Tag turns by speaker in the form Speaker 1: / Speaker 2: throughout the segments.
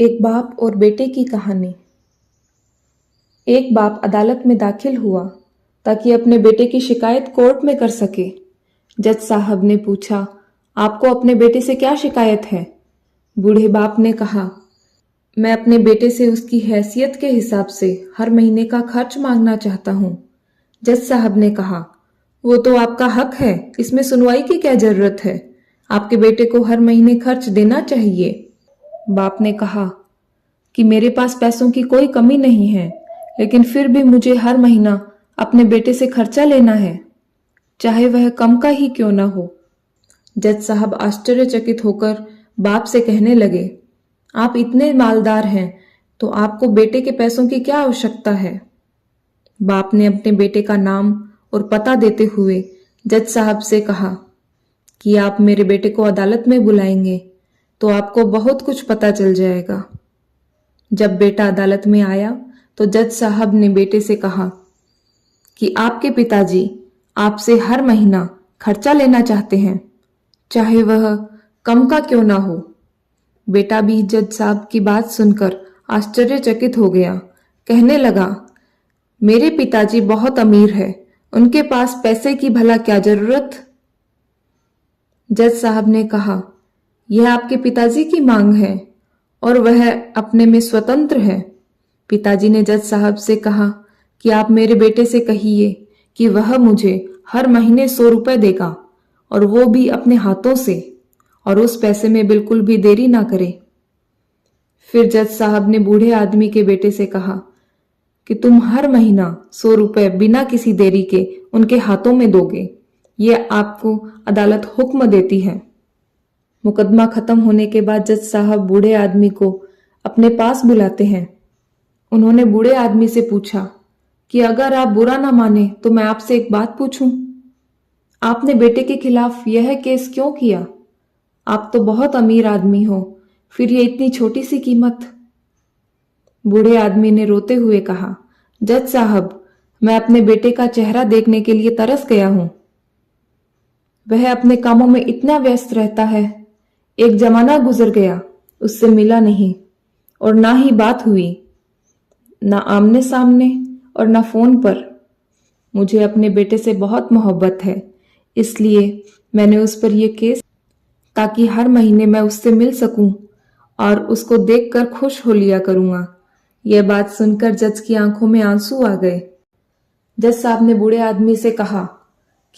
Speaker 1: एक बाप और बेटे की कहानी। एक बाप अदालत में दाखिल हुआ ताकि अपने बेटे की शिकायत कोर्ट में कर सके। जज साहब ने पूछा, आपको अपने बेटे से क्या शिकायत है? बूढ़े बाप ने कहा, मैं अपने बेटे से उसकी हैसियत के हिसाब से हर महीने का खर्च मांगना चाहता हूँ। जज साहब ने कहा, वो तो आपका हक है, इसमें सुनवाई की क्या जरूरत है? आपके बेटे को हर महीने खर्च देना चाहिए। बाप ने कहा कि मेरे पास पैसों की कोई कमी नहीं है, लेकिन फिर भी मुझे हर महीना अपने बेटे से खर्चा लेना है, चाहे वह कम का ही क्यों ना हो। जज साहब आश्चर्यचकित होकर बाप से कहने लगे, आप इतने मालदार हैं तो आपको बेटे के पैसों की क्या आवश्यकता है? बाप ने अपने बेटे का नाम और पता देते हुए जज साहब से कहा कि आप मेरे बेटे को अदालत में बुलाएंगे तो आपको बहुत कुछ पता चल जाएगा। जब बेटा अदालत में आया तो जज साहब ने बेटे से कहा कि आपके पिताजी आपसे हर महीना खर्चा लेना चाहते हैं, चाहे वह कम का क्यों ना हो। बेटा भी जज साहब की बात सुनकर आश्चर्यचकित हो गया। कहने लगा, मेरे पिताजी बहुत अमीर है, उनके पास पैसे की भला क्या जरूरत? जज साहब ने कहा, यह आपके पिताजी की मांग है और वह अपने में स्वतंत्र है। पिताजी ने जज साहब से कहा कि आप मेरे बेटे से कहिए कि वह मुझे हर महीने 100 रुपए देगा, और वो भी अपने हाथों से, और उस पैसे में बिल्कुल भी देरी ना करे। फिर जज साहब ने बूढ़े आदमी के बेटे से कहा कि तुम हर महीना 100 रुपए बिना किसी देरी के उनके हाथों में दोगे। ये आपको अदालत हुक्म देती है। मुकदमा खत्म होने के बाद जज साहब बूढ़े आदमी को अपने पास बुलाते हैं। उन्होंने बूढ़े आदमी से पूछा कि अगर आप बुरा ना माने तो मैं आपसे एक बात पूछूं। आपने बेटे के खिलाफ यह केस क्यों किया? आप तो बहुत अमीर आदमी हो, फिर ये इतनी छोटी सी कीमत? बूढ़े आदमी ने रोते हुए कहा, जज साहब, मैं अपने बेटे का चेहरा देखने के लिए तरस गया हूं। वह अपने कामों में इतना व्यस्त रहता है। एक जमाना गुजर गया, उससे मिला नहीं और ना ही बात हुई, ना आमने सामने और ना फोन पर। मुझे अपने बेटे से बहुत मोहब्बत है, इसलिए मैंने उस पर यह केस, ताकि हर महीने मैं उससे मिल सकूं और उसको देखकर खुश हो लिया करूंगा। यह बात सुनकर जज की आंखों में आंसू आ गए। जज साहब ने बूढ़े आदमी से कहा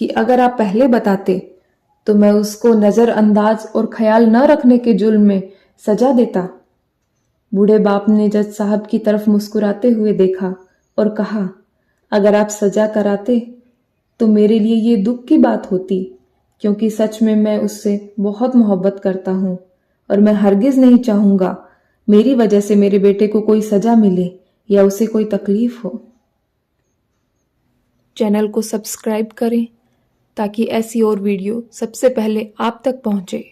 Speaker 1: कि अगर आप पहले बताते तो मैं उसको नजरअंदाज और ख्याल न रखने के जुल्म में सजा देता। बूढ़े बाप ने जज साहब की तरफ मुस्कुराते हुए देखा और कहा, अगर आप सजा कराते तो मेरे लिए ये दुख की बात होती, क्योंकि सच में मैं उससे बहुत मोहब्बत करता हूँ और मैं हरगिज नहीं चाहूंगा मेरी वजह से मेरे बेटे को कोई सजा मिले या उसे कोई तकलीफ हो। चैनल को सब्सक्राइब करें ताकि ऐसी और वीडियो सबसे पहले आप तक पहुंचे।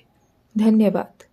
Speaker 1: धन्यवाद।